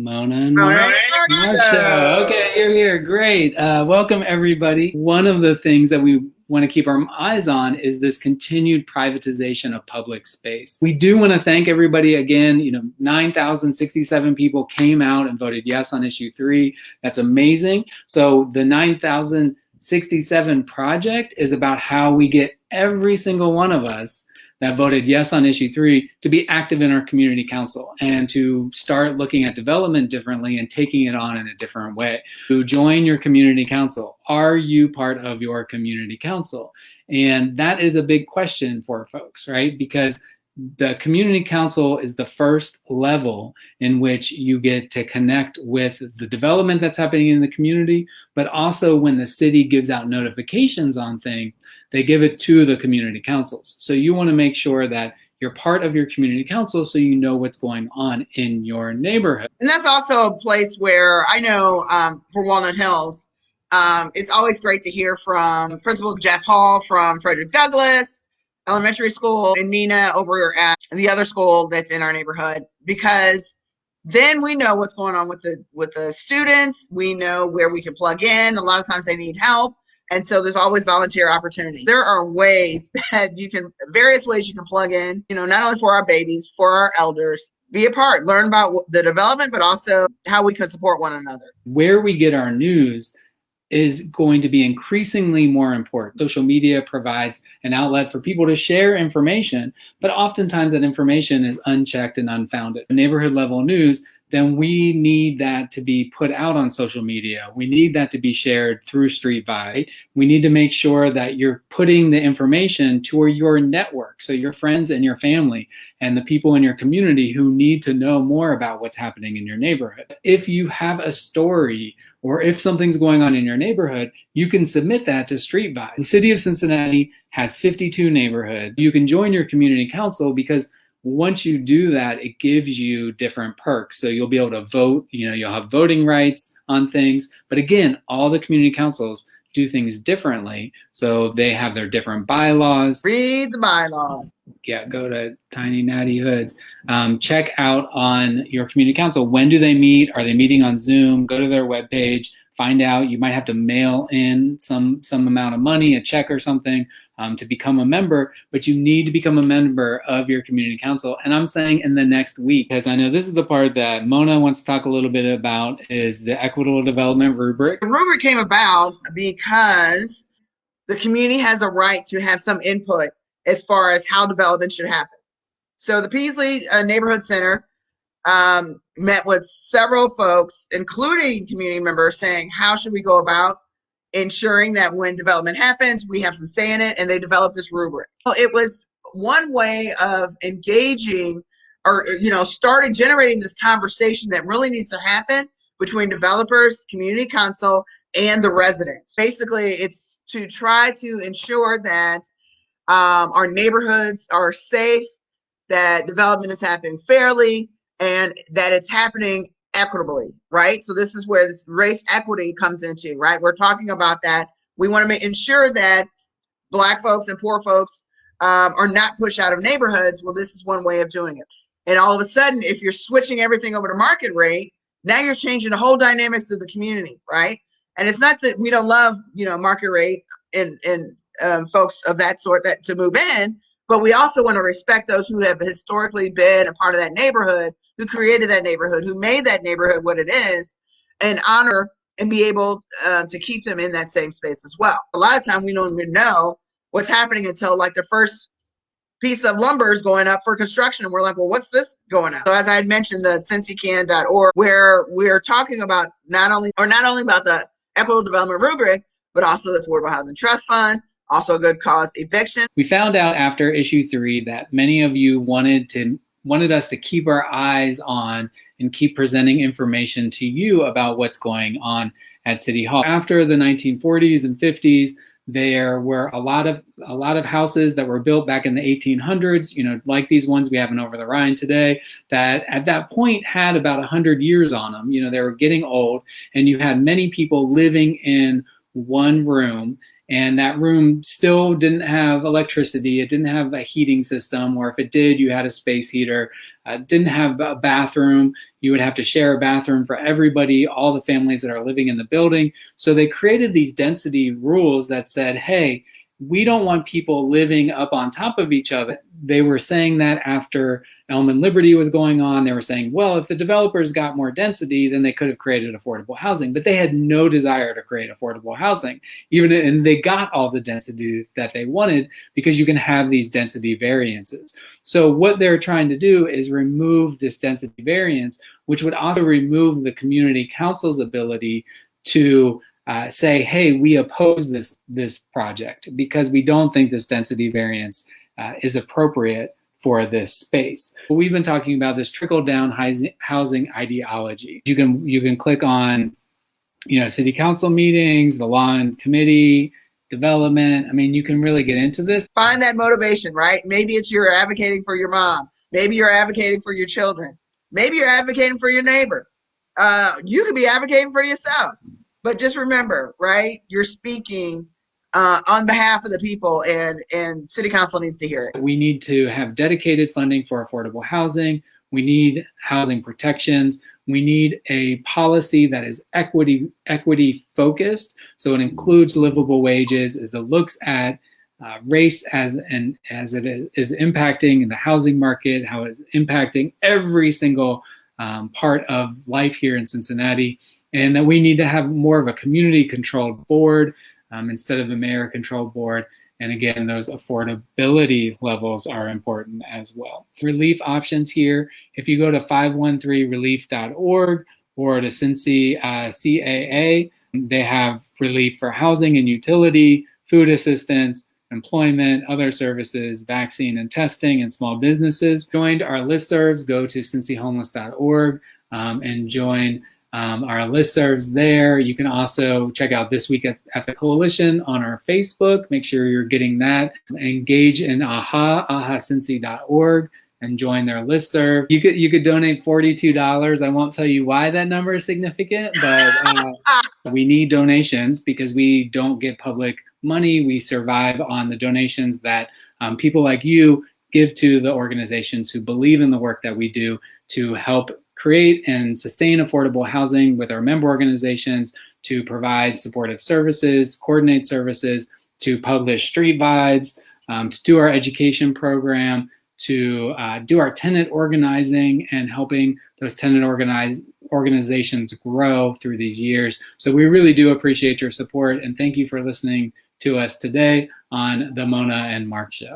Mona and All right, Marsha. Okay, you're here. Great. Welcome, everybody. One of the things that we want to keep our eyes on is this continued privatization of public space. We do want to thank everybody again. 9,067 people came out and voted yes on issue 3. That's amazing. So the 9,067 project is about how we get every single one of us that voted yes on issue 3 to be active in our community council and to start looking at development differently and taking it on in a different way. To join your community council. Are you part of your community council? And that is a big question for folks, right? Because the community council is the first level in which you get to connect with the development that's happening in the community, but also when the city gives out notifications on things, they give it to the community councils. So you want to make sure that you're part of your community council so you know what's going on in your neighborhood. And that's also a place where I know for Walnut Hills, it's always great to hear from Principal Jeff Hall from Frederick Douglass Elementary School and Nina over at the other school that's in our neighborhood, because then we know what's going on with the students. We know where we can plug in. A lot of times they need help. And so there's always volunteer opportunities. There are ways that various ways you can plug in, not only for our babies, for our elders, be a part, learn about the development, but also how we can support one another. Where we get our news is going to be increasingly more important. Social media provides an outlet for people to share information, but oftentimes that information is unchecked and unfounded. Neighborhood level news, then we need that to be put out on social media. We need that to be shared through Street Vibe. We need to make sure that you're putting the information to your network, so your friends and your family and the people in your community who need to know more about what's happening in your neighborhood. If you have a story or if something's going on in your neighborhood, you can submit that to Street Vibe. The city of Cincinnati has 52 neighborhoods. You can join your community council because once you do that, it gives you different perks. So you'll be able to vote, you'll have voting rights on things. But again, all the community councils do things differently. So they have their different bylaws. Read the bylaws. Yeah, go to Tiny Natty Hoods. Check out on your community council. When do they meet? Are they meeting on Zoom? Go to their webpage. Find out. You might have to mail in some amount of money, a check or something, to become a member, but you need to become a member of your community council. And I'm saying in the next week, because I know this is the part that Mona wants to talk a little bit about, is the equitable development rubric. The rubric came about because the community has a right to have some input as far as how development should happen. So the Peasley Neighborhood Center met with several folks, including community members, saying, how should we go about ensuring that when development happens, we have some say in it, and they developed this rubric. It was one way of engaging or, started generating this conversation that really needs to happen between developers, community council, and the residents. Basically, it's to try to ensure that our neighborhoods are safe, that development is happening fairly, and that it's happening equitably, right? So this is where this race equity comes into, right? We're talking about that. We want to ensure that Black folks and poor folks are not pushed out of neighborhoods. Well, this is one way of doing it. And all of a sudden, if you're switching everything over to market rate, now you're changing the whole dynamics of the community, right? And it's not that we don't love, market rate and folks of that sort that to move in, but we also want to respect those who have historically been a part of that neighborhood, who created that neighborhood, who made that neighborhood what it is, and honor and be able to keep them in that same space as well. A lot of time we don't even know what's happening until like the first piece of lumber is going up for construction. And we're like, well, what's this going up? So as I had mentioned, the cincycan.org, where we're talking about not only about the equitable development rubric, but also the Affordable Housing Trust Fund, also good cause eviction. We found out after issue 3 that many of you wanted us to keep our eyes on and keep presenting information to you about what's going on at City Hall. After the 1940s and 50s, there were a lot of houses that were built back in the 1800s, like these ones we have in Over the Rhine today, that at that point had about 100 years on them. They were getting old, and you had many people living in one room, and that room still didn't have electricity, it didn't have a heating system, or if it did, you had a space heater, didn't have a bathroom, you would have to share a bathroom for everybody, all the families that are living in the building. So they created these density rules that said, hey, we don't want people living up on top of each other. They were saying that after Elm and Liberty was going on, they were saying, well, if the developers got more density, then they could have created affordable housing. But they had no desire to create affordable housing, and they got all the density that they wanted because you can have these density variances. So what they're trying to do is remove this density variance, which would also remove the community council's ability to say, hey, we oppose this project because we don't think this density variance is appropriate for this space. We've been talking about this trickle-down housing ideology. You can click on, city council meetings, the law and committee, development. I mean, you can really get into this. Find that motivation, right? Maybe it's you're advocating for your mom. Maybe you're advocating for your children. Maybe you're advocating for your neighbor. You could be advocating for yourself. But just remember, right? You're speaking on behalf of the people, and city council needs to hear it. We need to have dedicated funding for affordable housing. We need housing protections. We need a policy that is equity focused. So it includes livable wages, as it looks at race as it is impacting the housing market, how it is impacting every single part of life here in Cincinnati. And that we need to have more of a community-controlled board instead of a mayor-controlled board. And again, those affordability levels are important as well. Relief options here, if you go to 513relief.org or to Cincy CAA, they have relief for housing and utility, food assistance, employment, other services, vaccine and testing, and small businesses. Joined our listservs, go to cincyhomeless.org and join our listservs there. You can also check out This Week at the Coalition on our Facebook. Make sure you're getting that. Engage in ahacincy.org and join their listserv. You could donate $42. I won't tell you why that number is significant, but we need donations because we don't get public money. We survive on the donations that people like you give to the organizations who believe in the work that we do to help create and sustain affordable housing with our member organizations, to provide supportive services, coordinate services, to publish street vibes, to do our education program, to do our tenant organizing and helping those tenant organizations grow through these years. So we really do appreciate your support, and thank you for listening to us today on the Mona and Mark Show.